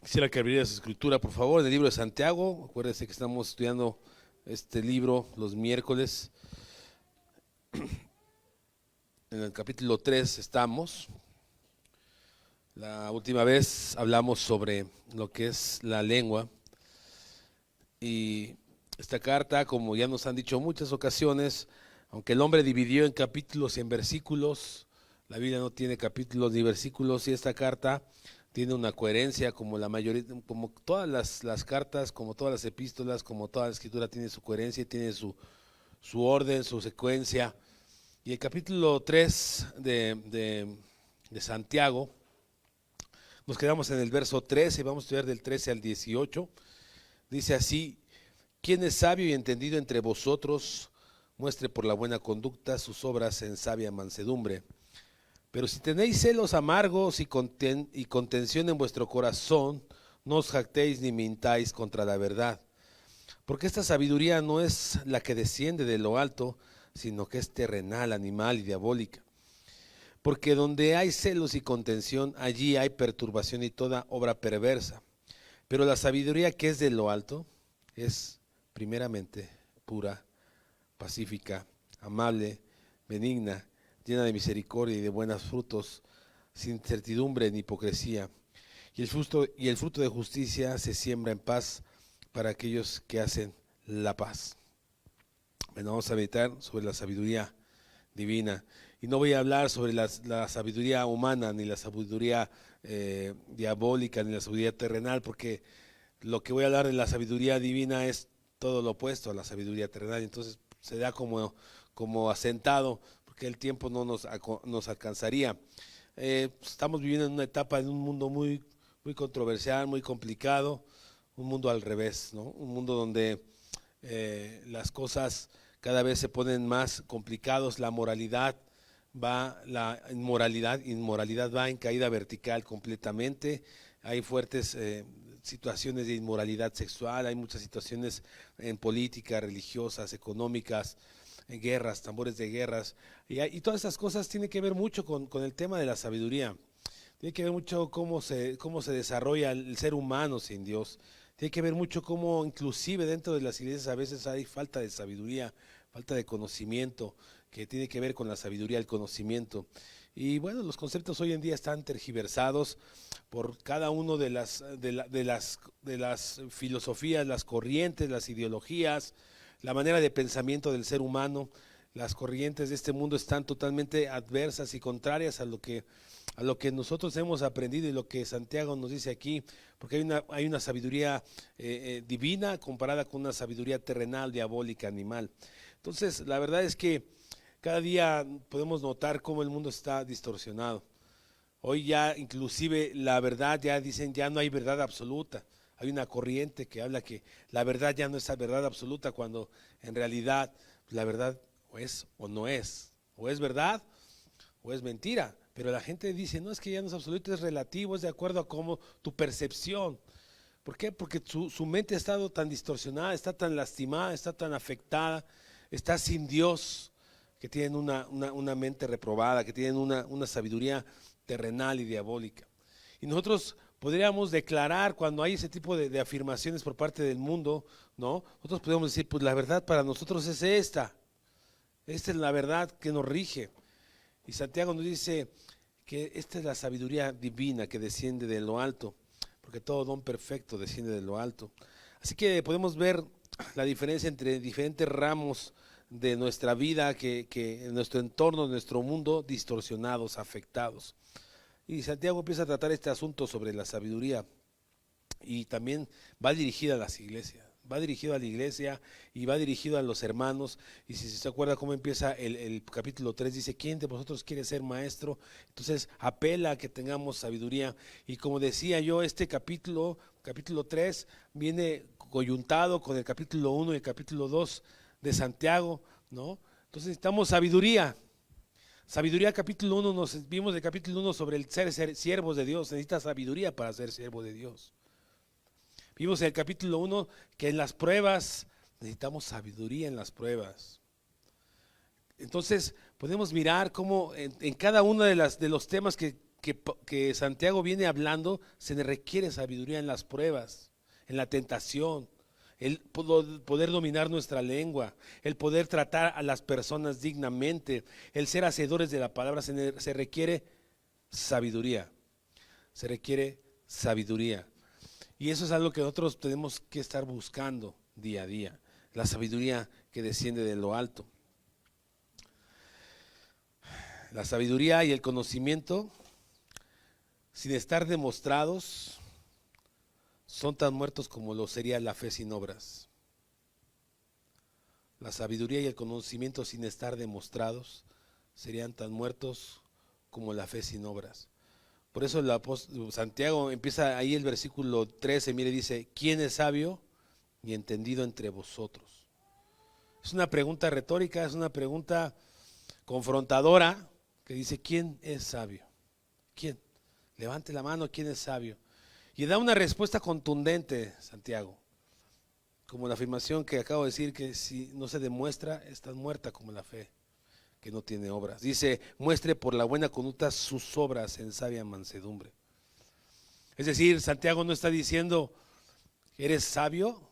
Quisiera que abriera su escritura, por favor, en el libro de Santiago. Acuérdense que estamos estudiando este libro los miércoles. En el capítulo 3 estamos. La última vez hablamos sobre lo que es la lengua. Y esta carta, como ya nos han dicho en muchas ocasiones, aunque el hombre dividió en capítulos y en versículos, la Biblia no tiene capítulos ni versículos, y esta carta tiene una coherencia como la mayoría, como todas las cartas, como todas las epístolas, como toda la escritura tiene su coherencia y tiene su orden, su secuencia. Y el capítulo 3 de Santiago, nos quedamos en el verso 13 y vamos a estudiar del 13 al 18. Dice así: ¿Quién es sabio y entendido entre vosotros? Muestre por la buena conducta sus obras en sabia mansedumbre. Pero si tenéis celos amargos y contención en vuestro corazón, no os jactéis ni mintáis contra la verdad. Porque esta sabiduría no es la que desciende de lo alto, sino que es terrenal, animal y diabólica. Porque donde hay celos y contención, allí hay perturbación y toda obra perversa. Pero la sabiduría que es de lo alto es primeramente pura, pacífica, amable, benigna, llena de misericordia y de buenos frutos, sin certidumbre ni hipocresía. Y el fruto de justicia se siembra en paz para aquellos que hacen la paz. Bueno, vamos a meditar sobre la sabiduría divina. Y no voy a hablar sobre la sabiduría humana, ni la sabiduría diabólica, ni la sabiduría terrenal, porque lo que voy a hablar de la sabiduría divina es todo lo opuesto a la sabiduría terrenal. Entonces se da como asentado, porque el tiempo no nos alcanzaría. Estamos viviendo en una etapa, en un mundo muy controversial, muy complicado, un mundo al revés, ¿no? Un mundo donde las cosas cada vez se ponen más complicados, la inmoralidad va en caída vertical completamente, hay fuertes situaciones de inmoralidad sexual, hay muchas situaciones en política, religiosas, económicas, en guerras, tambores de guerras, y todas esas cosas tienen que ver mucho con el tema de la sabiduría. Tiene que ver mucho cómo se desarrolla el ser humano sin Dios. Tiene que ver mucho cómo inclusive dentro de las iglesias a veces hay falta de sabiduría, falta de conocimiento, que tiene que ver con la sabiduría, el conocimiento. Y bueno, los conceptos hoy en día están tergiversados por cada uno de las filosofías, las corrientes, las ideologías, la manera de pensamiento del ser humano. Las corrientes de este mundo están totalmente adversas y contrarias a lo que nosotros hemos aprendido y lo que Santiago nos dice aquí, porque hay una sabiduría divina comparada con una sabiduría terrenal, diabólica, animal. Entonces, la verdad es que cada día podemos notar cómo el mundo está distorsionado. Hoy ya inclusive la verdad, ya dicen, ya no hay verdad absoluta. Hay una corriente que habla que la verdad ya no es la verdad absoluta, cuando en realidad la verdad o es o no es, o es verdad o es mentira. Pero la gente dice, no, es que ya no es absoluto, es relativo, es de acuerdo a cómo tu percepción. ¿Por qué? Porque su mente ha estado tan distorsionada, está tan lastimada, está tan afectada, está sin Dios, que tienen una mente reprobada, que tienen una sabiduría terrenal y diabólica. Y nosotros podríamos declarar, cuando hay ese tipo de afirmaciones por parte del mundo, ¿no? Nosotros podemos decir, pues la verdad para nosotros es esta es la verdad que nos rige. Y Santiago nos dice que esta es la sabiduría divina que desciende de lo alto, porque todo don perfecto desciende de lo alto. Así que podemos ver la diferencia entre diferentes ramos de nuestra vida, que en nuestro entorno, en nuestro mundo, distorsionados, afectados. Y Santiago empieza a tratar este asunto sobre la sabiduría, y también va dirigida a las iglesias, va dirigido a la iglesia y va dirigido a los hermanos. Y si se acuerda cómo empieza el capítulo 3, dice, ¿quién de vosotros quiere ser maestro? Entonces apela a que tengamos sabiduría. Y como decía yo, este capítulo 3, viene coyuntado con el capítulo 1 y el capítulo 2 de Santiago, ¿no? Entonces necesitamos sabiduría. Sabiduría, capítulo 1, nos vimos del capítulo 1 sobre el ser siervos de Dios. Necesita sabiduría para ser siervo de Dios. Vimos en el capítulo 1 que en las pruebas necesitamos sabiduría en las pruebas. Entonces podemos mirar cómo en cada uno de los temas que que Santiago viene hablando, se requiere sabiduría en las pruebas, en la tentación, el poder dominar nuestra lengua, el poder tratar a las personas dignamente, el ser hacedores de la palabra, se requiere sabiduría, se requiere sabiduría. Y eso es algo que nosotros tenemos que estar buscando día a día, la sabiduría que desciende de lo alto. La sabiduría y el conocimiento, sin estar demostrados, son tan muertos como lo sería la fe sin obras. La sabiduría y el conocimiento sin estar demostrados serían tan muertos como la fe sin obras. Por eso el apóstol Santiago empieza ahí el versículo 13, mire, dice: ¿quién es sabio y entendido entre vosotros? Es una pregunta retórica, es una pregunta confrontadora, que dice: ¿quién es sabio? ¿Quién? Levante la mano, ¿quién es sabio? Y da una respuesta contundente, Santiago, como la afirmación que acabo de decir, que si no se demuestra, está muerta como la fe que no tiene obras. Dice: muestre por la buena conducta sus obras en sabia mansedumbre. Es decir, Santiago no está diciendo: ¿eres sabio?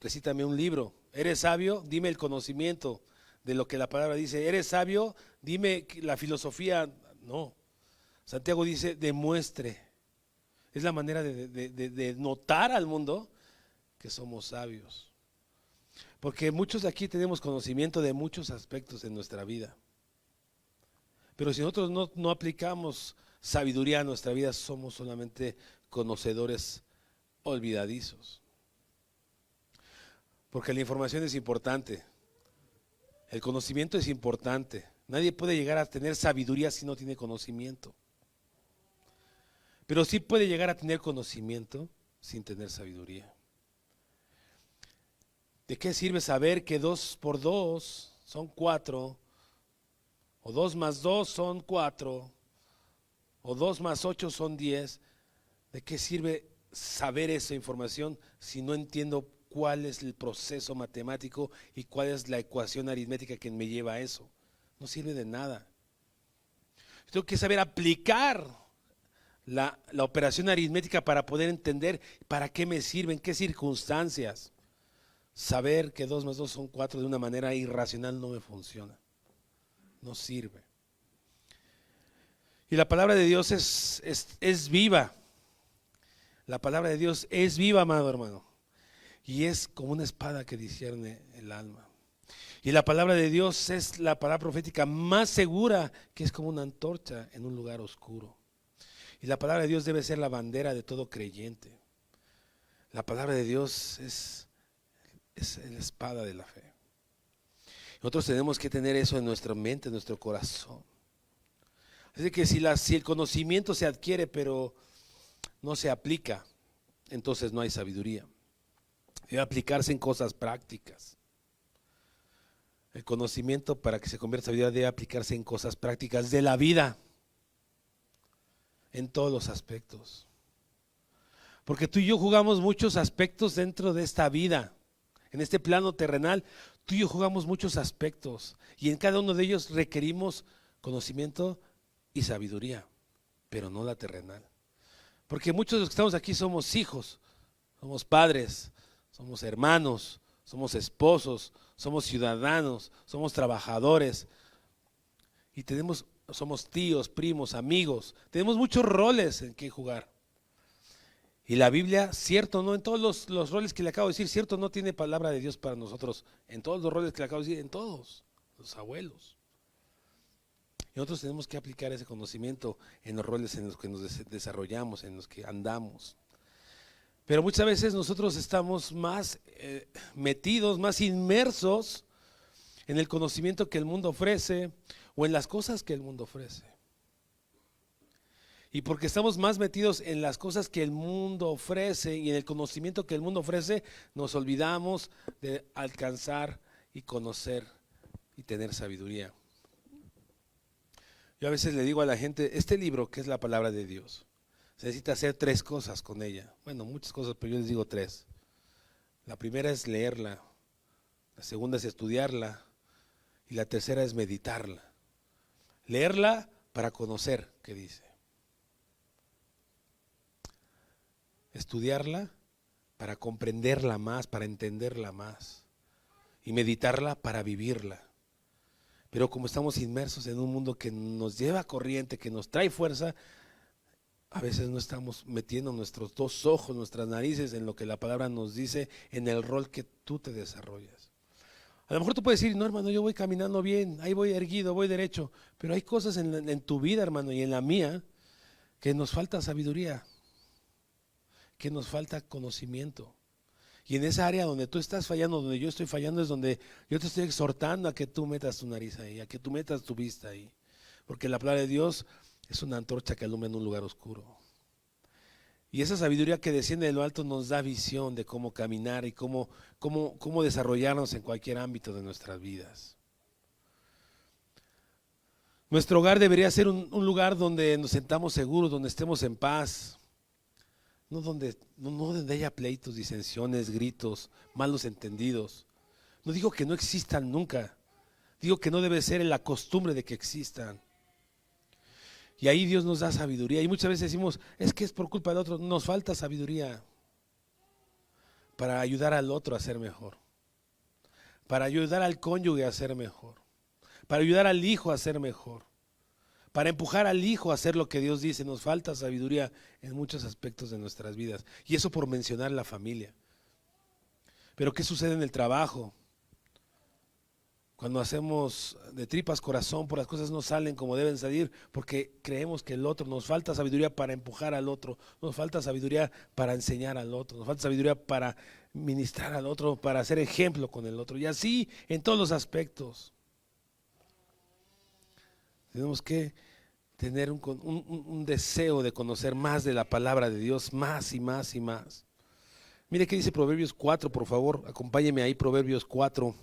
Recítame un libro. ¿Eres sabio? Dime el conocimiento de lo que la palabra dice. ¿Eres sabio? Dime la filosofía. No. Santiago dice: demuestre. Es la manera de notar al mundo que somos sabios. Porque muchos de aquí tenemos conocimiento de muchos aspectos de nuestra vida. Pero si nosotros no aplicamos sabiduría a nuestra vida, somos solamente conocedores olvidadizos. Porque la información es importante. El conocimiento es importante. Nadie puede llegar a tener sabiduría si no tiene conocimiento. Pero sí puede llegar a tener conocimiento sin tener sabiduría. ¿De qué sirve saber que 2 por 2 son 4? O 2 más 2 son 4? O 2 más 8 son 10? ¿De qué sirve saber esa información si no entiendo cuál es el proceso matemático y cuál es la ecuación aritmética que me lleva a eso? No sirve de nada. Tengo que saber aplicar la operación aritmética para poder entender para qué me sirve, en qué circunstancias. Saber que 2 más 2 son 4 de una manera irracional no me funciona, no sirve. Y la palabra de Dios es viva. La palabra de Dios es viva, amado hermano, y es como una espada que discierne el alma. Y la palabra de Dios es la palabra profética más segura, que es como una antorcha en un lugar oscuro. Y la palabra de Dios debe ser la bandera de todo creyente. La palabra de Dios es la espada de la fe. Nosotros tenemos que tener eso en nuestra mente, en nuestro corazón. Así que si el conocimiento se adquiere pero no se aplica, entonces no hay sabiduría. Debe aplicarse en cosas prácticas. El conocimiento, para que se convierta en sabiduría, debe aplicarse en cosas prácticas de la vida, en todos los aspectos. Porque tú y yo jugamos muchos aspectos dentro de esta vida. En este plano terrenal, tú y yo jugamos muchos aspectos, y en cada uno de ellos requerimos conocimiento y sabiduría, pero no la terrenal. Porque muchos de los que estamos aquí somos hijos, somos padres, somos hermanos, somos esposos, somos ciudadanos, somos trabajadores, y somos tíos, primos, amigos, tenemos muchos roles en que jugar. Y la Biblia, cierto, no en todos los roles que le acabo de decir, cierto, no tiene palabra de Dios para nosotros, en todos los roles que le acabo de decir, en todos, los abuelos. Y nosotros tenemos que aplicar ese conocimiento en los roles en los que nos desarrollamos, en los que andamos. Pero muchas veces nosotros estamos más metidos, más inmersos en el conocimiento que el mundo ofrece o en las cosas que el mundo ofrece. Y porque estamos más metidos en las cosas que el mundo ofrece y en el conocimiento que el mundo ofrece, nos olvidamos de alcanzar y conocer y tener sabiduría. Yo a veces le digo a la gente, este libro, que es la palabra de Dios, se necesita hacer 3 cosas con ella. Bueno, muchas cosas, pero yo les digo 3. La primera es leerla, la segunda es estudiarla y la tercera es meditarla. Leerla para conocer qué dice. estudiarla para comprenderla más, para entenderla más, y meditarla para vivirla. Pero como estamos inmersos en un mundo que nos lleva corriente, que nos trae fuerza, a veces no estamos metiendo nuestros dos ojos, nuestras narices en lo que la palabra nos dice, en el rol que tú te desarrollas. A lo mejor tú puedes decir, no hermano, yo voy caminando bien, ahí voy erguido, voy derecho, pero hay cosas en tu vida, hermano, y en la mía, que nos falta sabiduría, que nos falta conocimiento. Y en esa área donde tú estás fallando, donde yo estoy fallando, es donde yo te estoy exhortando a que tú metas tu nariz ahí, a que tú metas tu vista ahí. Porque la palabra de Dios es una antorcha que alumbra en un lugar oscuro. Y esa sabiduría que desciende de lo alto nos da visión de cómo caminar y cómo desarrollarnos en cualquier ámbito de nuestras vidas. Nuestro hogar debería ser un lugar donde nos sentamos seguros, donde estemos en paz. No donde haya pleitos, disensiones, gritos, malos entendidos. No digo que no existan nunca. Digo que no debe ser en la costumbre de que existan. Y ahí Dios nos da sabiduría. Y muchas veces decimos, es que es por culpa del otro. Nos falta sabiduría para ayudar al otro a ser mejor. Para ayudar al cónyuge a ser mejor. Para ayudar al hijo a ser mejor. Para empujar al hijo a hacer lo que Dios dice. Nos falta sabiduría en muchos aspectos de nuestras vidas. Y eso por mencionar la familia. Pero ¿qué sucede en el trabajo? Cuando hacemos de tripas corazón, por las cosas no salen como deben salir, porque creemos que el otro, nos falta sabiduría para empujar al otro, nos falta sabiduría para enseñar al otro, nos falta sabiduría para ministrar al otro, para hacer ejemplo con el otro. Y así en todos los aspectos. Tenemos que tener un deseo de conocer más de la palabra de Dios, más y más y más. Mire qué dice Proverbios 4, por favor, acompáñeme ahí, Proverbios 4.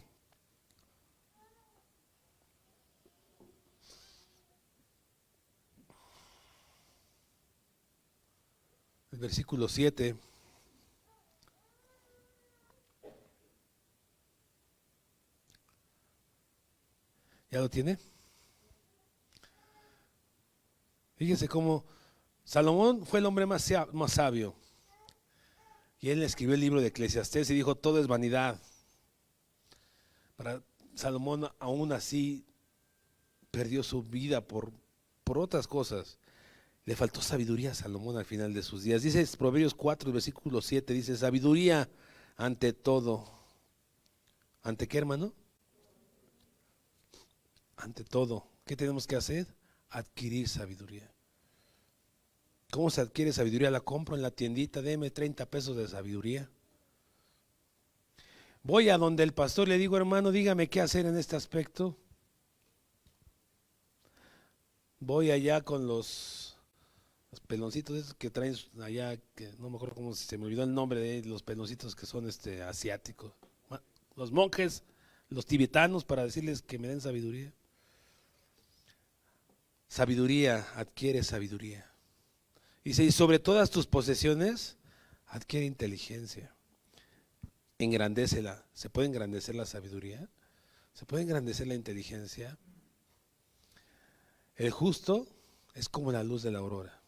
El versículo 7. ¿Ya lo tiene? Fíjese cómo Salomón fue el hombre más sabio. Y él escribió el libro de Eclesiastés y dijo, todo es vanidad. Para Salomón aún así perdió su vida por otras cosas. Le faltó sabiduría a Salomón al final de sus días. Dice Proverbios 4, versículo 7, dice, sabiduría ante todo. ¿Ante qué, hermano? Ante todo. ¿Qué tenemos que hacer? Adquirir sabiduría. ¿Cómo se adquiere sabiduría? La compro en la tiendita, deme 30 pesos de sabiduría. Voy a donde el pastor le digo, hermano, dígame qué hacer en este aspecto. Voy allá con los peloncitos esos que traen allá, que no me acuerdo cómo se me olvidó el nombre de los peloncitos que son asiáticos. Los monjes, los tibetanos, para decirles que me den sabiduría. Sabiduría, adquiere sabiduría. Dice, y sobre todas tus posesiones, adquiere inteligencia. Engrandécela. ¿Se puede engrandecer la sabiduría? ¿Se puede engrandecer la inteligencia? El justo es como la luz de la aurora,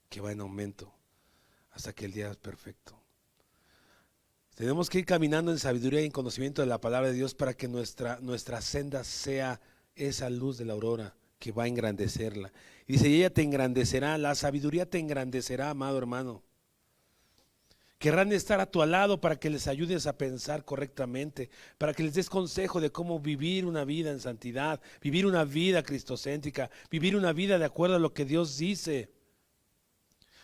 que va en aumento hasta que el día es perfecto. Tenemos que ir caminando en sabiduría y en conocimiento de la palabra de Dios para que nuestra senda sea esa luz de la aurora que va a engrandecerla. Y dice, y ella te engrandecerá, la sabiduría te engrandecerá, amado hermano. Querrán estar a tu lado para que les ayudes a pensar correctamente, para que les des consejo de cómo vivir una vida en santidad, vivir una vida cristocéntrica, vivir una vida de acuerdo a lo que Dios dice.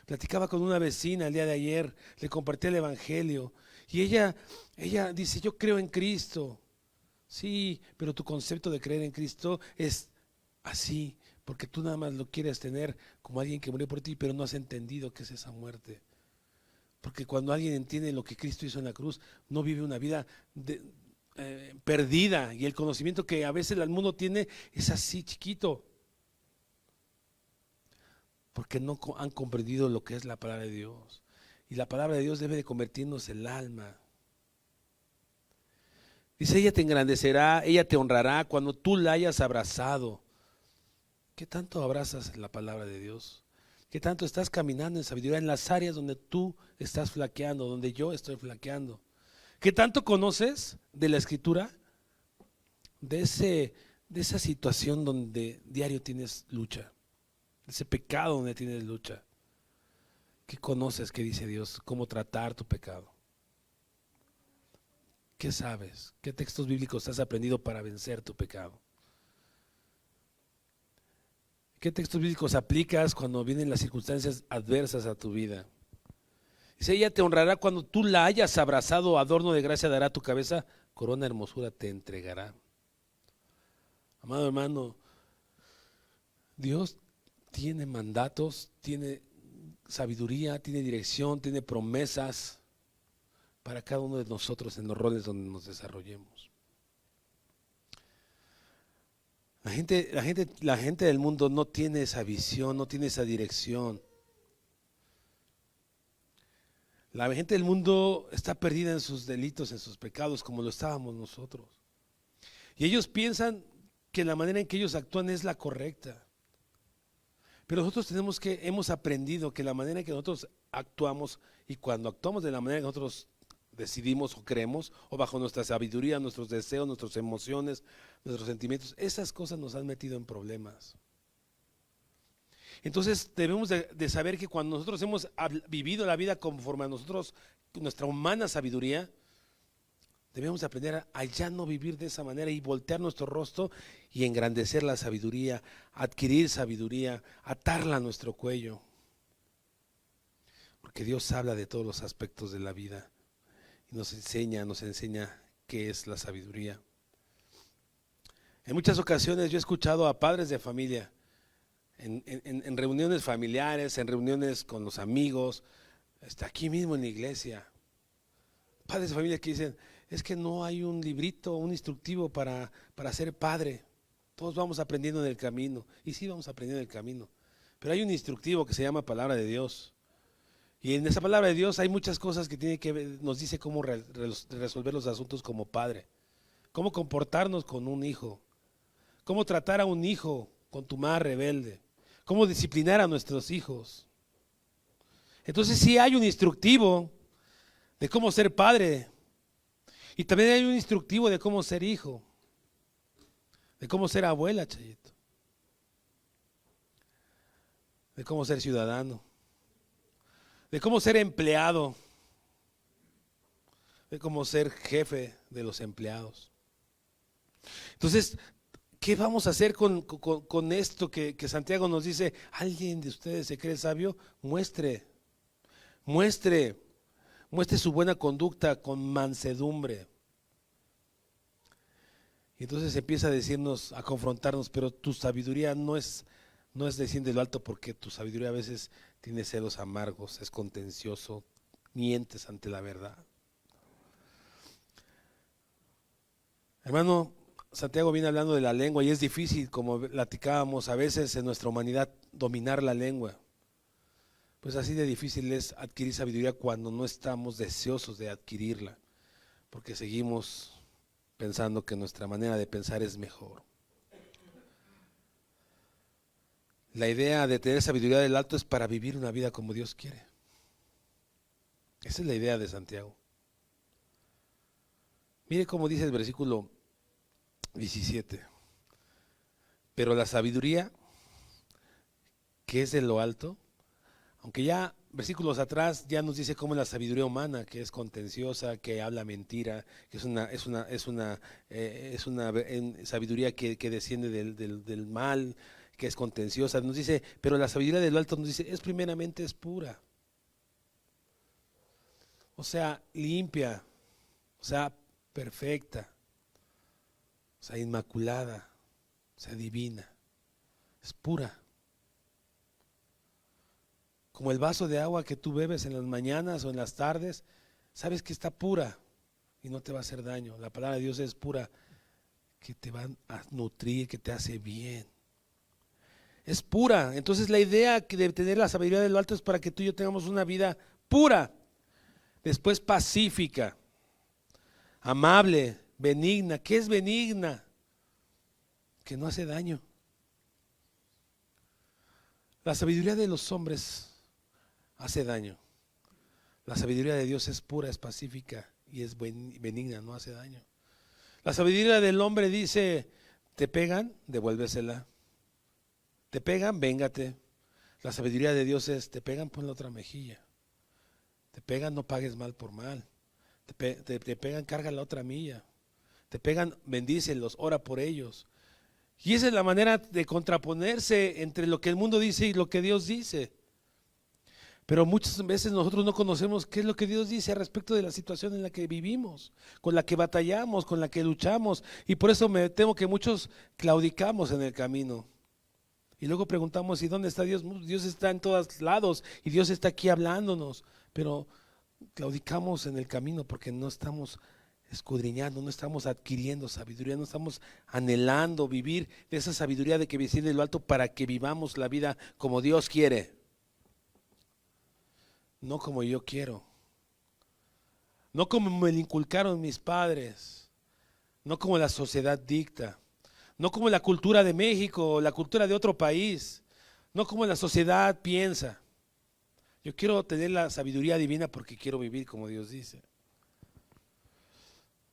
Platicaba con una vecina el día de ayer, le compartí el evangelio y ella dice, yo creo en Cristo. Sí, pero tu concepto de creer en Cristo es así, porque tú nada más lo quieres tener como alguien que murió por ti, pero no has entendido qué es esa muerte. Porque cuando alguien entiende lo que Cristo hizo en la cruz, no vive una vida perdida, y el conocimiento que a veces el mundo tiene es así chiquito, porque no han comprendido lo que es la palabra de Dios. Y la palabra de Dios debe de convertirnos en el alma. Dice, ella te engrandecerá, ella te honrará cuando tú la hayas abrazado. ¿Qué tanto abrazas la palabra de Dios? ¿Qué tanto estás caminando en sabiduría en las áreas donde tú estás flaqueando, donde yo estoy flaqueando? ¿Qué tanto conoces de la Escritura, de esa situación donde diario tienes lucha, de ese pecado donde tienes lucha? ¿Qué conoces? ¿Qué dice Dios? ¿Cómo tratar tu pecado? ¿Qué sabes? ¿Qué textos bíblicos has aprendido para vencer tu pecado? ¿Qué textos bíblicos aplicas cuando vienen las circunstancias adversas a tu vida? Dice, ella te honrará cuando tú la hayas abrazado, adorno de gracia dará a tu cabeza, corona de hermosura te entregará. Amado hermano, Dios tiene mandatos, tiene sabiduría, tiene dirección, tiene promesas para cada uno de nosotros en los roles donde nos desarrollemos. La gente del mundo no tiene esa visión, no tiene esa dirección. La gente del mundo está perdida en sus delitos, en sus pecados, como lo estábamos nosotros. Y ellos piensan que la manera en que ellos actúan es la correcta. Pero nosotros hemos aprendido que la manera en que nosotros actuamos, y cuando actuamos de la manera que nosotros decidimos o creemos, o bajo nuestra sabiduría, nuestros deseos, nuestras emociones, nuestros sentimientos, esas cosas nos han metido en problemas. Entonces debemos de saber que cuando nosotros hemos vivido la vida conforme a nosotros, nuestra humana sabiduría, debemos aprender a ya no vivir de esa manera y voltear nuestro rostro y engrandecer la sabiduría, adquirir sabiduría, atarla a nuestro cuello. Porque Dios habla de todos los aspectos de la vida y nos enseña qué es la sabiduría. En muchas ocasiones yo he escuchado a padres de familia en reuniones familiares, en reuniones con los amigos, hasta aquí mismo en la iglesia, padres de familia que dicen, es que no hay un librito, un instructivo para ser padre, todos vamos aprendiendo en el camino, y sí vamos aprendiendo en el camino, pero hay un instructivo que se llama palabra de Dios, y en esa palabra de Dios hay muchas cosas que tiene que ver, nos dice cómo resolver los asuntos como padre, cómo comportarnos con un hijo, cómo tratar a un hijo con tu madre rebelde, cómo disciplinar a nuestros hijos. Entonces sí hay un instructivo de cómo ser padre, y también hay un instructivo de cómo ser hijo, de cómo ser abuela, Chayito, de cómo ser ciudadano, de cómo ser empleado, de cómo ser jefe de los empleados. Entonces, ¿qué vamos a hacer con esto que Santiago nos dice? ¿Alguien de ustedes se cree sabio? Muestre su buena conducta con mansedumbre. Y entonces empieza a decirnos, a confrontarnos, pero tu sabiduría no es desciende de lo alto, porque tu sabiduría a veces tiene celos amargos, es contencioso, mientes ante la verdad. Hermano, Santiago viene hablando de la lengua y es difícil, como platicábamos a veces en nuestra humanidad, dominar la lengua. Pues así de difícil es adquirir sabiduría cuando no estamos deseosos de adquirirla, porque seguimos pensando que nuestra manera de pensar es mejor. La idea de tener sabiduría del alto es para vivir una vida como Dios quiere. Esa es la idea de Santiago. Mire cómo dice el versículo 17. Pero la sabiduría que es de lo alto, aunque ya versículos atrás ya nos dice cómo la sabiduría humana, que es contenciosa, que habla mentira, que es una sabiduría que desciende del mal, que es contenciosa, nos dice, pero la sabiduría de lo alto nos dice, primeramente es pura. O sea, limpia, o sea, perfecta, o sea, inmaculada, o sea, divina, es pura. Como el vaso de agua que tú bebes en las mañanas o en las tardes, sabes que está pura y no te va a hacer daño. La palabra de Dios es pura, que te va a nutrir, que te hace bien. Es pura. Entonces la idea de tener la sabiduría de lo alto es para que tú y yo tengamos una vida pura, después pacífica, amable, benigna. ¿Qué es benigna? Que no hace daño. La sabiduría de los hombres hace daño. La sabiduría de Dios es pura, es pacífica y es benigna, no hace daño. La sabiduría del hombre dice, te pegan, devuélvesela. Te pegan, véngate. La sabiduría de Dios es, te pegan, pon la otra mejilla. Te pegan, no pagues mal por mal. Te pegan, carga la otra milla. Te pegan, bendícelos, ora por ellos. Y esa es la manera de contraponerse entre lo que el mundo dice y lo que Dios dice. Pero muchas veces nosotros no conocemos qué es lo que Dios dice respecto de la situación en la que vivimos, con la que batallamos, con la que luchamos. Y por eso me temo que muchos claudicamos en el camino. Y luego preguntamos, ¿y dónde está Dios? Dios está en todos lados y Dios está aquí hablándonos. Pero claudicamos en el camino porque no estamos escudriñando, no estamos adquiriendo sabiduría, no estamos anhelando vivir de esa sabiduría de que viene de lo alto para que vivamos la vida como Dios quiere. No como yo quiero, no como me lo inculcaron mis padres, no como la sociedad dicta, no como la cultura de México o la cultura de otro país, no como la sociedad piensa. Yo quiero tener la sabiduría divina porque quiero vivir como Dios dice.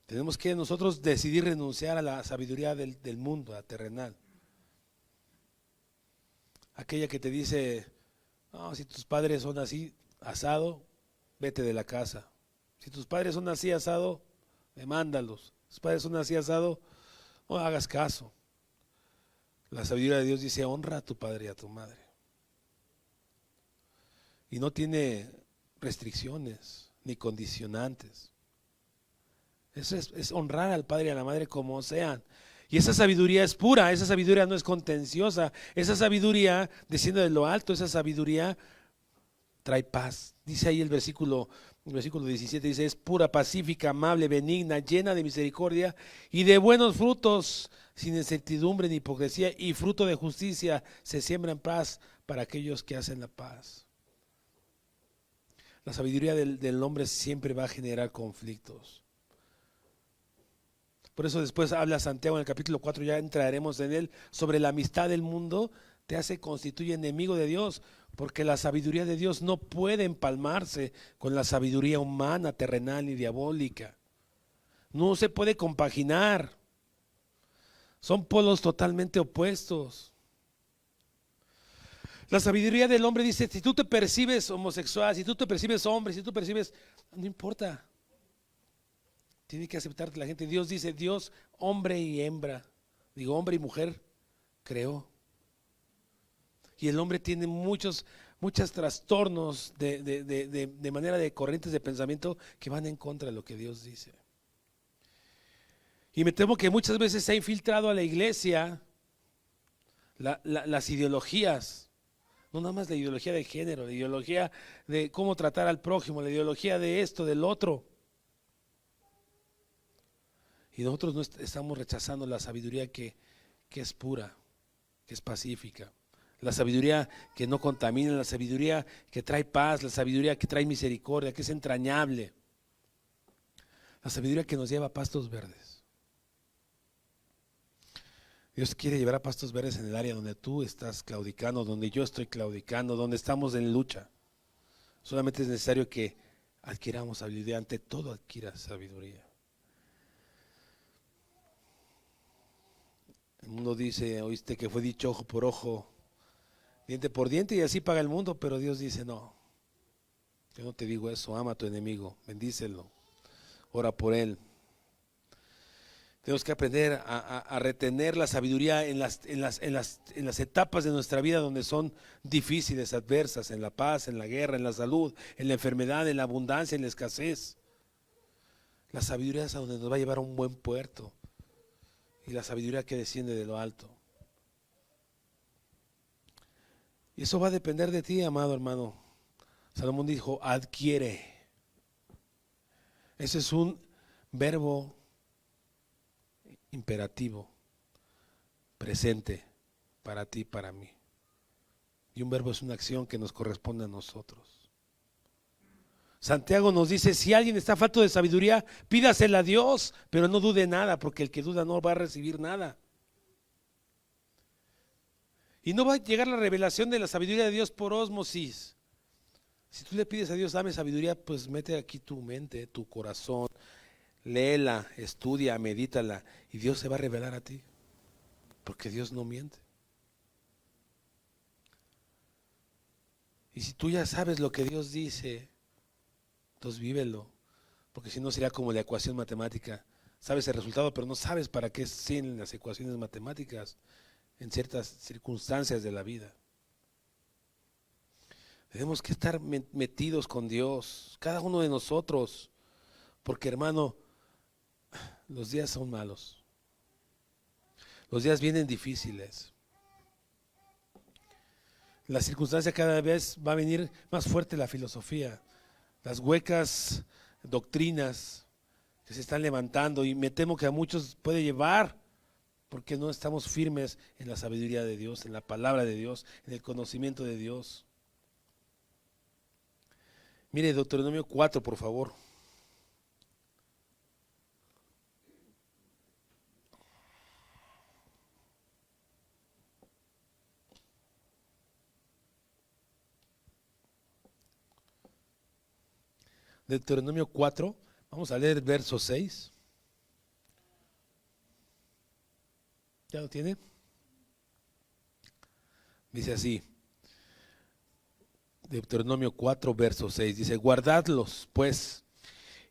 Tenemos que nosotros decidir renunciar a la sabiduría del mundo, a terrenal. Aquella que te dice, no, si tus padres son así, asado, vete de la casa. Si tus padres son así, asado, demándalos. Si tus padres son así, asado, no hagas caso. La sabiduría de Dios dice, honra a tu padre y a tu madre. Y no tiene restricciones ni condicionantes. Es honrar al padre y a la madre como sean. Y esa sabiduría es pura, esa sabiduría no es contenciosa, esa sabiduría desciende de lo alto, esa sabiduría trae paz. Dice ahí el versículo 17, dice, es pura, pacífica, amable, benigna, llena de misericordia y de buenos frutos, sin incertidumbre ni hipocresía, y fruto de justicia se siembra en paz para aquellos que hacen la paz. La sabiduría del hombre siempre va a generar conflictos. Por eso después habla Santiago en el capítulo 4, ya entraremos en él, sobre la amistad del mundo, constituye enemigo de Dios, porque la sabiduría de Dios no puede empalmarse con la sabiduría humana, terrenal y diabólica. No se puede compaginar. Son polos totalmente opuestos. La sabiduría del hombre dice, si tú te percibes homosexual, si tú te percibes hombre, si tú percibes, no importa. Tiene que aceptarte la gente. Dios dice, Dios, hombre y hembra, digo hombre y mujer, creó. Y el hombre tiene muchos trastornos de manera de corrientes de pensamiento que van en contra de lo que Dios dice. Y me temo que muchas veces se ha infiltrado a la iglesia las ideologías. No nada más la ideología de género, la ideología de cómo tratar al prójimo, la ideología de esto, del otro. Y nosotros no estamos rechazando la sabiduría que es pura, que es pacífica. La sabiduría que no contamina, la sabiduría que trae paz, la sabiduría que trae misericordia, que es entrañable. La sabiduría que nos lleva a pastos verdes. Dios quiere llevar a pastos verdes en el área donde tú estás claudicando, donde yo estoy claudicando, donde estamos en lucha. Solamente es necesario que adquiramos sabiduría. Ante todo adquiera sabiduría. El mundo dice, oíste que fue dicho ojo por ojo, diente por diente, y así paga el mundo, pero Dios dice, no, yo no te digo eso, ama a tu enemigo, bendícelo, ora por él. Tenemos que aprender a retener la sabiduría en las etapas de nuestra vida donde son difíciles, adversas, en la paz, en la guerra, en la salud, en la enfermedad, en la abundancia, en la escasez. La sabiduría es a donde nos va a llevar a un buen puerto, y la sabiduría que desciende de lo alto. Y eso va a depender de ti, amado hermano. Salomón dijo, adquiere. Ese es un verbo imperativo, presente, para ti, para mí. Y un verbo es una acción que nos corresponde a nosotros. Santiago nos dice, si alguien está falto de sabiduría, pídasela a Dios, pero no dude nada, porque el que duda no va a recibir nada. Y no va a llegar la revelación de la sabiduría de Dios por ósmosis. Si tú le pides a Dios, dame sabiduría, pues mete aquí tu mente, tu corazón, léela, estudia, medítala, y Dios se va a revelar a ti, porque Dios no miente. Y si tú ya sabes lo que Dios dice, entonces vívelo, porque si no sería como la ecuación matemática. Sabes el resultado, pero no sabes para qué sirven las ecuaciones matemáticas en ciertas circunstancias de la vida. Tenemos que estar metidos con Dios, cada uno de nosotros, porque hermano, los días son malos, los días vienen difíciles. La circunstancia cada vez va a venir más fuerte la filosofía, las huecas doctrinas que se están levantando, y me temo que a muchos puede llevar porque no estamos firmes en la sabiduría de Dios, en la palabra de Dios, en el conocimiento de Dios. Mire Deuteronomio 4, por favor. Deuteronomio 4, vamos a leer el verso 6. ¿Ya lo tiene? Dice así, Deuteronomio 4, verso 6, dice, guardadlos pues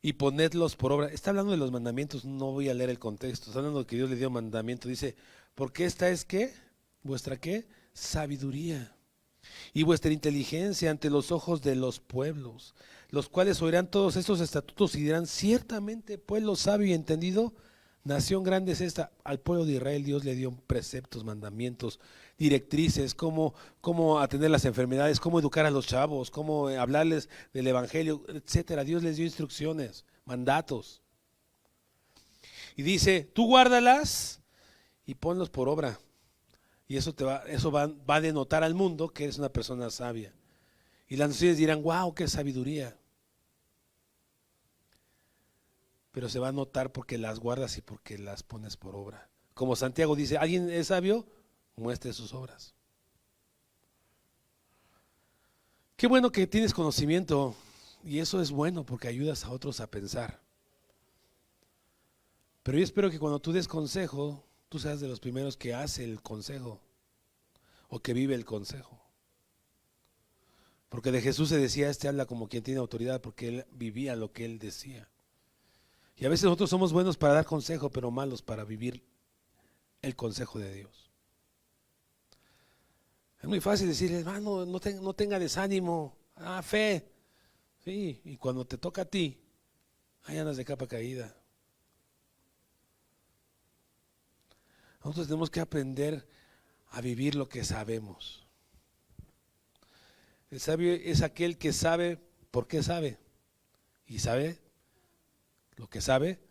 y ponedlos por obra. Está hablando de los mandamientos, no voy a leer el contexto, está hablando de que Dios le dio mandamiento. Dice, porque esta es ¿qué? ¿Vuestra qué? Sabiduría y vuestra inteligencia ante los ojos de los pueblos, los cuales oirán todos estos estatutos y dirán, ciertamente pueblo sabio y entendido, nación grande es esta. Al pueblo de Israel Dios le dio preceptos, mandamientos, directrices, cómo atender las enfermedades, cómo educar a los chavos, cómo hablarles del evangelio, etcétera. Dios les dio instrucciones, mandatos. Y dice, tú guárdalas y ponlos por obra. Y eso va a denotar al mundo que eres una persona sabia. Y las naciones dirán, wow, qué sabiduría. Pero se va a notar porque las guardas y porque las pones por obra. Como Santiago dice, ¿alguien es sabio? Muestre sus obras. Qué bueno que tienes conocimiento, y eso es bueno porque ayudas a otros a pensar. Pero yo espero que cuando tú des consejo, tú seas de los primeros que hace el consejo o que vive el consejo. Porque de Jesús se decía, este habla como quien tiene autoridad, porque él vivía lo que él decía. Y a veces nosotros somos buenos para dar consejo, pero malos para vivir el consejo de Dios. Es muy fácil decirle, hermano, no tenga desánimo, fe. Sí, y cuando te toca a ti, ahí andas de capa caída. Nosotros tenemos que aprender a vivir lo que sabemos. El sabio es aquel que sabe por qué sabe. Y sabe lo que sabe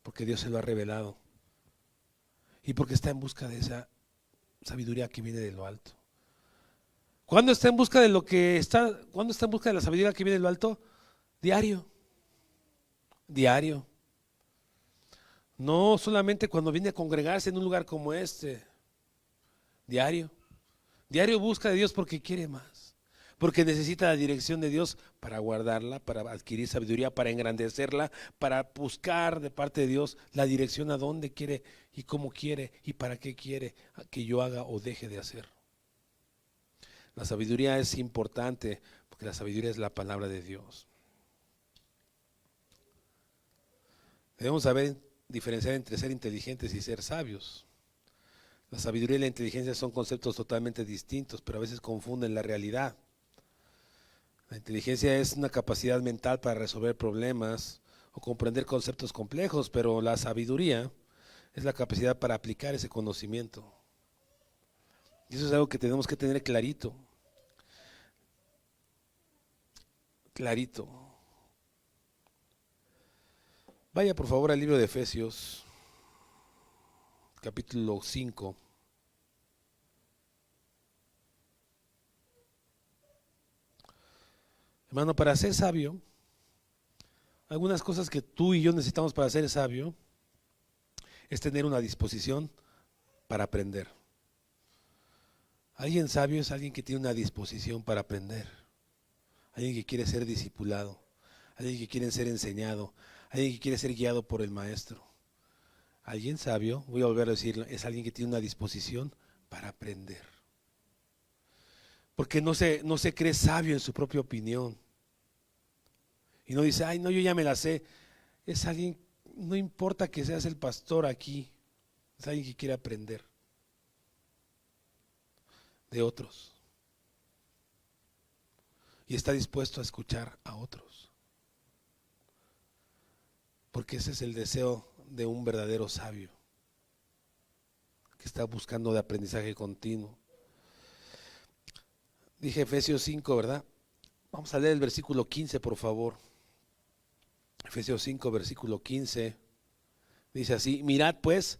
porque Dios se lo ha revelado. Y porque está en busca de esa sabiduría que viene de lo alto. ¿Cuándo está en busca de cuándo está en busca de la sabiduría que viene de lo alto? Diario. Diario. No solamente cuando viene a congregarse en un lugar como este. Diario. Diario busca de Dios porque quiere más. Porque necesita la dirección de Dios para guardarla, para adquirir sabiduría, para engrandecerla, para buscar de parte de Dios la dirección a dónde quiere y cómo quiere y para qué quiere que yo haga o deje de hacer. La sabiduría es importante porque la sabiduría es la palabra de Dios. Debemos saber diferenciar entre ser inteligentes y ser sabios. La sabiduría y la inteligencia son conceptos totalmente distintos, pero a veces confunden la realidad. La inteligencia es una capacidad mental para resolver problemas o comprender conceptos complejos, pero la sabiduría es la capacidad para aplicar ese conocimiento. Y eso es algo que tenemos que tener clarito. Clarito. Vaya por favor al libro de Efesios, capítulo 5. Hermano, para ser sabio, algunas cosas que tú y yo necesitamos para ser sabio es tener una disposición para aprender. Alguien sabio es alguien que tiene una disposición para aprender, alguien que quiere ser discipulado, alguien que quiere ser enseñado, alguien que quiere ser guiado por el maestro. Alguien sabio, voy a volver a decirlo, es alguien que tiene una disposición para aprender. Porque no se cree sabio en su propia opinión. Y no dice, ay, no, yo ya me la sé. Es alguien, no importa que seas el pastor aquí, es alguien que quiere aprender de otros. Y está dispuesto a escuchar a otros. Porque ese es el deseo de un verdadero sabio, que está buscando de aprendizaje continuo. Dije Efesios 5, ¿verdad? Vamos a leer el versículo 15, por favor. Efesios 5, versículo 15. Dice así: mirad pues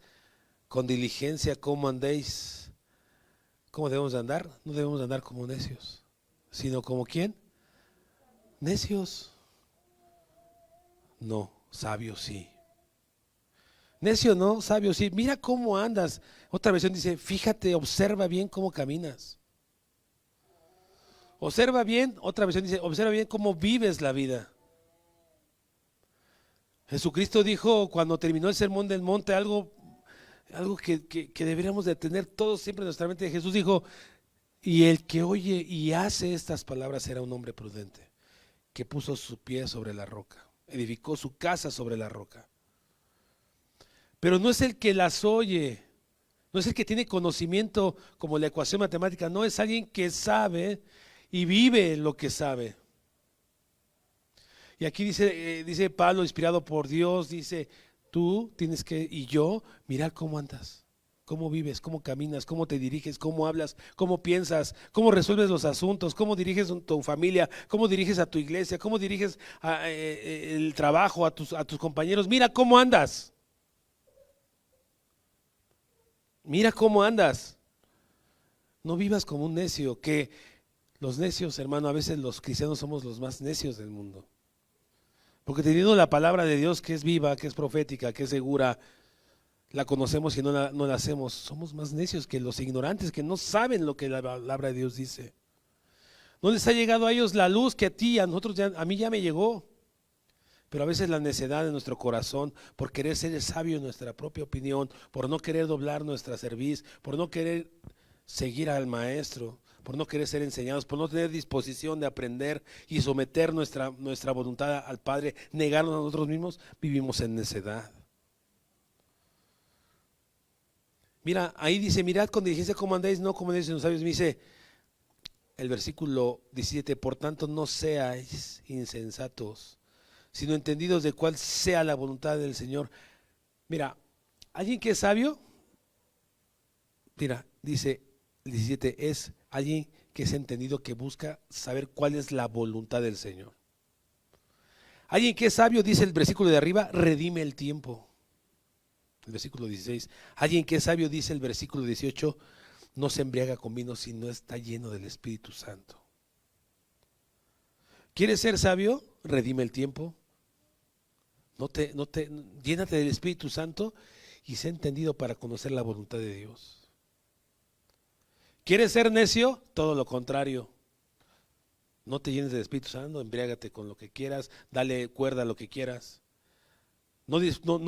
con diligencia cómo andéis. ¿Cómo debemos de andar? No debemos de andar como necios, sino como ¿quién? Necios. No, sabios sí. Necio no, sabio sí. Mira cómo andas. Otra versión dice, fíjate, observa bien cómo caminas. Observa bien, otra versión dice, observa bien cómo vives la vida. Jesucristo dijo cuando terminó el sermón del monte algo que deberíamos de tener todos siempre en nuestra mente. Jesús dijo, y el que oye y hace estas palabras será un hombre prudente, que puso su pie sobre la roca, edificó su casa sobre la roca. Pero no es el que las oye, no es el que tiene conocimiento como la ecuación matemática, no, es alguien que sabe y vive lo que sabe. Y aquí dice Pablo, inspirado por Dios, dice, tú tienes que, y yo, mirar cómo andas, cómo vives, cómo caminas, cómo te diriges, cómo hablas, cómo piensas, cómo resuelves los asuntos, cómo diriges tu familia, cómo diriges a tu iglesia, cómo diriges el trabajo, a tus compañeros. Mira cómo andas. Mira cómo andas. No vivas como un necio, que los necios, hermano, a veces los cristianos somos los más necios del mundo. Porque teniendo la palabra de Dios que es viva, que es profética, que es segura, la conocemos y no la hacemos. Somos más necios que los ignorantes que no saben lo que la palabra de Dios dice. No les ha llegado a ellos la luz que a ti, a nosotros, a mí ya me llegó. Pero a veces la necedad de nuestro corazón, por querer ser sabio en nuestra propia opinión, por no querer doblar nuestra cerviz, por no querer seguir al maestro, por no querer ser enseñados, por no tener disposición de aprender y someter nuestra voluntad al Padre, negarnos a nosotros mismos, vivimos en necedad. Mira, ahí dice, mirad con diligencia cómo andáis, no como dicen los sabios. Me dice el versículo 17, por tanto no seáis insensatos, sino entendidos de cuál sea la voluntad del Señor. Mira, alguien que es sabio, mira, dice el 17, es alguien que es entendido, que busca saber cuál es la voluntad del Señor. Alguien que es sabio, dice el versículo de arriba, redime el tiempo. El versículo 16. Alguien que es sabio, dice el versículo 18, no se embriaga con vino si no está lleno del Espíritu Santo. ¿Quieres ser sabio? Redime el tiempo. Llénate del Espíritu Santo y sé entendido para conocer la voluntad de Dios. ¿Quieres ser necio? Todo lo contrario. No te llenes del Espíritu Santo, embriágate con lo que quieras, dale cuerda a lo que quieras. No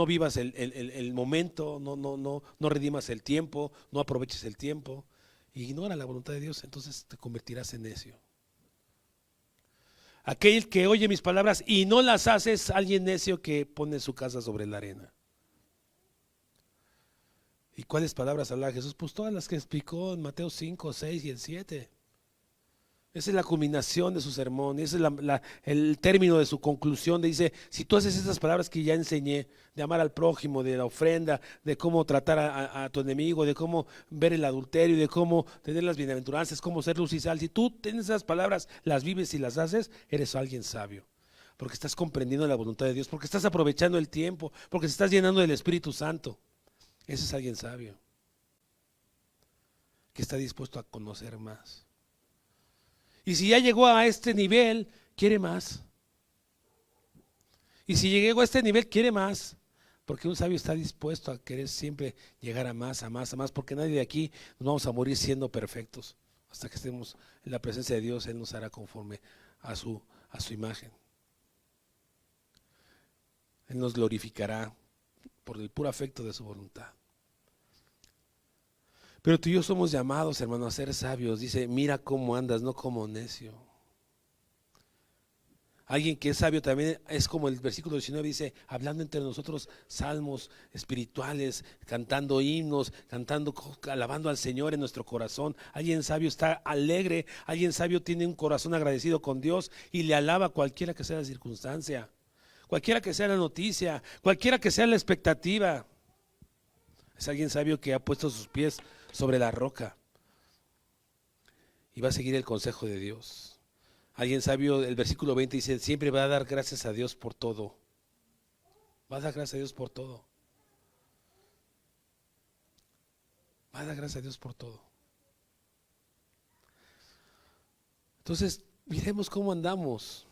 vivas el momento, no redimas el tiempo, no aproveches el tiempo. Ignora la voluntad de Dios, entonces te convertirás en necio. Aquel que oye mis palabras y no las hace es alguien necio que pone su casa sobre la arena. ¿Y cuáles palabras habla Jesús? Pues todas las que explicó en Mateo 5, 6 y el 7. Esa es la culminación de su sermón, ese es el término de su conclusión. Dice, si tú haces esas palabras que ya enseñé, de amar al prójimo, de la ofrenda, de cómo tratar a tu enemigo, de cómo ver el adulterio, de cómo tener las bienaventuranzas, cómo ser luz y sal, si tú tienes esas palabras, las vives y las haces, eres alguien sabio. Porque estás comprendiendo la voluntad de Dios, porque estás aprovechando el tiempo, porque te estás llenando del Espíritu Santo. Ese es alguien sabio, que está dispuesto a conocer más. Y si ya llegó a este nivel, quiere más. Y si llegó a este nivel, quiere más. Porque un sabio está dispuesto a querer siempre llegar a más, porque nadie de aquí nos vamos a morir siendo perfectos. Hasta que estemos en la presencia de Dios, Él nos hará conforme a su imagen. Él nos glorificará por el puro afecto de su voluntad. Pero tú y yo somos llamados, hermano, a ser sabios. Dice, mira cómo andas, no como necio. Alguien que es sabio también es como el versículo 19 dice, hablando entre nosotros salmos espirituales, cantando himnos, alabando al Señor en nuestro corazón. Alguien sabio está alegre, alguien sabio tiene un corazón agradecido con Dios y le alaba cualquiera que sea la circunstancia, cualquiera que sea la noticia, cualquiera que sea la expectativa. Es alguien sabio que ha puesto sus pies sobre la roca y va a seguir el consejo de Dios. Alguien sabio, el versículo 20 dice, siempre va a dar gracias a Dios por todo. Va a dar gracias a Dios por todo. Va a dar gracias a Dios por todo. Entonces, miremos cómo andamos.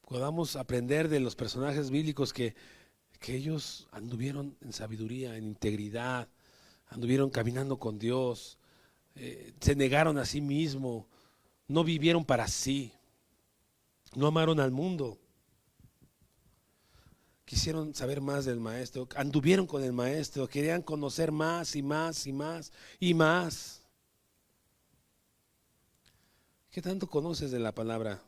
Podamos aprender de los personajes bíblicos que ellos anduvieron en sabiduría, en integridad, anduvieron caminando con Dios. Se negaron a sí mismos, no vivieron para sí, no amaron al mundo, quisieron saber más del maestro, anduvieron con el maestro, querían conocer más y más y más y más. ¿Qué tanto conoces de la palabra?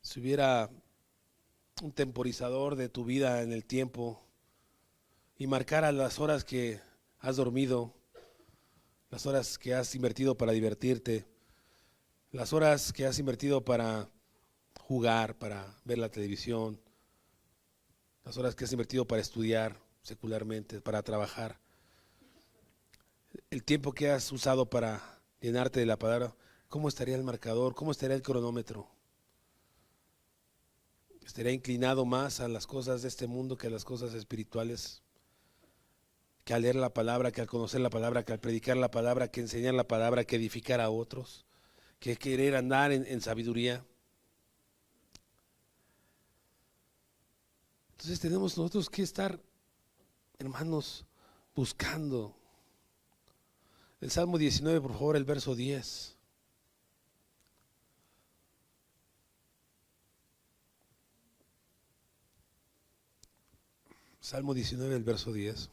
Si hubiera un temporizador de tu vida en el tiempo y marcara las horas que has dormido, las horas que has invertido para divertirte, las horas que has invertido para jugar, para ver la televisión, las horas que has invertido para estudiar secularmente, para trabajar, el tiempo que has usado para llenarte de la palabra, ¿cómo estaría el marcador? ¿Cómo estaría el cronómetro? ¿Estaría inclinado más a las cosas de este mundo que a las cosas espirituales? Que al leer la palabra, que al conocer la palabra, que al predicar la palabra, que enseñar la palabra, que edificar a otros, que querer andar en sabiduría. Entonces tenemos nosotros que estar, hermanos, buscando. El Salmo 19, por favor, el verso 10. Salmo 19, el verso 10.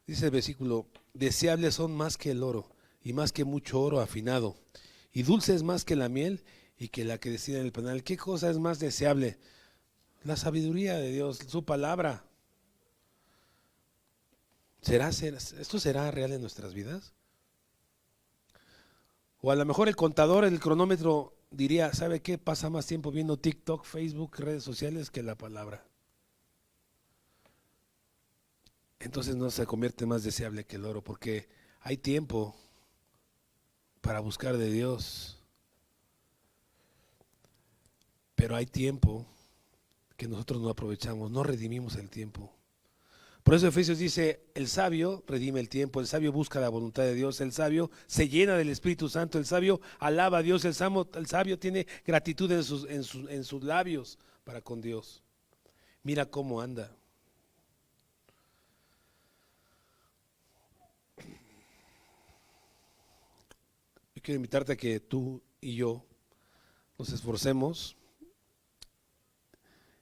Dice el versículo, deseables son más que el oro y más que mucho oro afinado, y dulces más que la miel y que la que destina en el panal. ¿Qué cosa es más deseable? La sabiduría de Dios, su palabra. ¿Esto será real en nuestras vidas? O a lo mejor el contador, el cronómetro diría, ¿sabe qué? Pasa más tiempo viendo TikTok, Facebook, redes sociales que la palabra. Entonces no se convierte más deseable que el oro, porque hay tiempo para buscar de Dios, pero hay tiempo que nosotros no aprovechamos, no redimimos el tiempo. Por eso Efesios dice, el sabio redime el tiempo, el sabio busca la voluntad de Dios, el sabio se llena del Espíritu Santo, el sabio alaba a Dios, el sabio tiene gratitud en sus labios para con Dios. Mira cómo anda. Yo quiero invitarte a que tú y yo nos esforcemos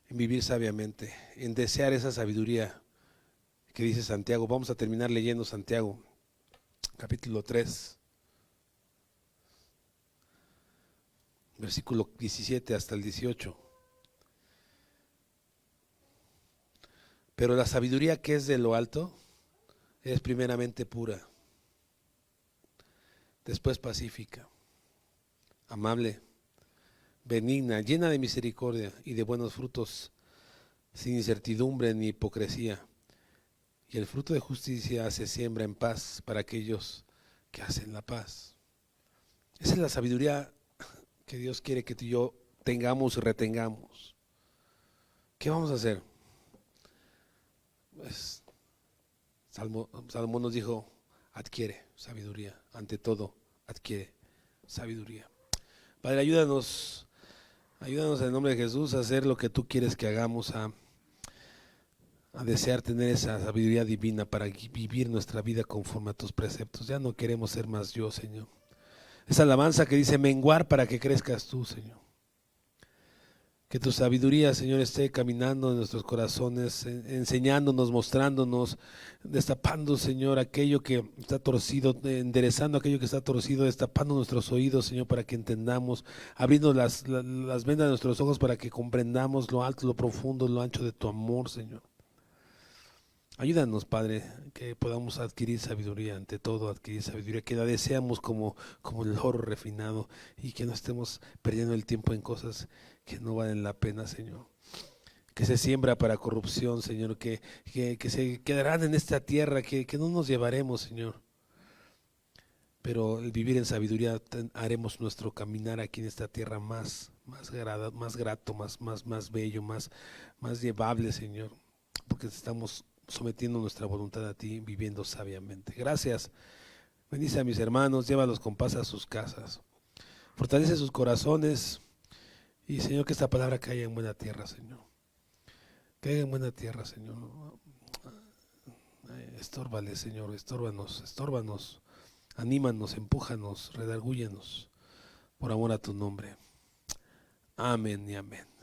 en vivir sabiamente, en desear esa sabiduría que dice Santiago. Vamos a terminar leyendo Santiago, capítulo 3, versículo 17 hasta el 18. Pero la sabiduría que es de lo alto es primeramente pura, después pacífica, amable, benigna, llena de misericordia y de buenos frutos, sin incertidumbre ni hipocresía. Y el fruto de justicia se siembra en paz para aquellos que hacen la paz. Esa es la sabiduría que Dios quiere que tú y yo tengamos y retengamos. ¿Qué vamos a hacer? Pues, Salomón nos dijo, adquiere sabiduría, ante todo, adquiere sabiduría. Padre, ayúdanos en el nombre de Jesús a hacer lo que tú quieres que hagamos, a desear tener esa sabiduría divina para vivir nuestra vida conforme a tus preceptos. Ya no queremos ser más yo, Señor. Esa alabanza que dice menguar para que crezcas tú, Señor. Que tu sabiduría, Señor, esté caminando en nuestros corazones, enseñándonos, mostrándonos, destapando, Señor, aquello que está torcido, enderezando aquello que está torcido, destapando nuestros oídos, Señor, para que entendamos, abriendo las vendas de nuestros ojos para que comprendamos lo alto, lo profundo, lo ancho de tu amor, Señor. Ayúdanos, Padre, que podamos adquirir sabiduría, ante todo adquirir sabiduría, que la deseamos como el oro refinado y que no estemos perdiendo el tiempo en cosas que no valen la pena, Señor. Que se siembra para corrupción, Señor, que se quedarán en esta tierra, que no nos llevaremos, Señor. Pero el vivir en sabiduría haremos nuestro caminar aquí en esta tierra más grato, más bello, más llevable, Señor, porque estamos sometiendo nuestra voluntad a ti, viviendo sabiamente. Gracias. Bendice a mis hermanos, llévalos con paz a sus casas. Fortalece sus corazones y, Señor, que esta palabra caiga en buena tierra, Señor. Caiga en buena tierra, Señor. Estórbale, Señor, estórbаnos, anímanos, empújanos, redargúyenos por amor a tu nombre. Amén y amén.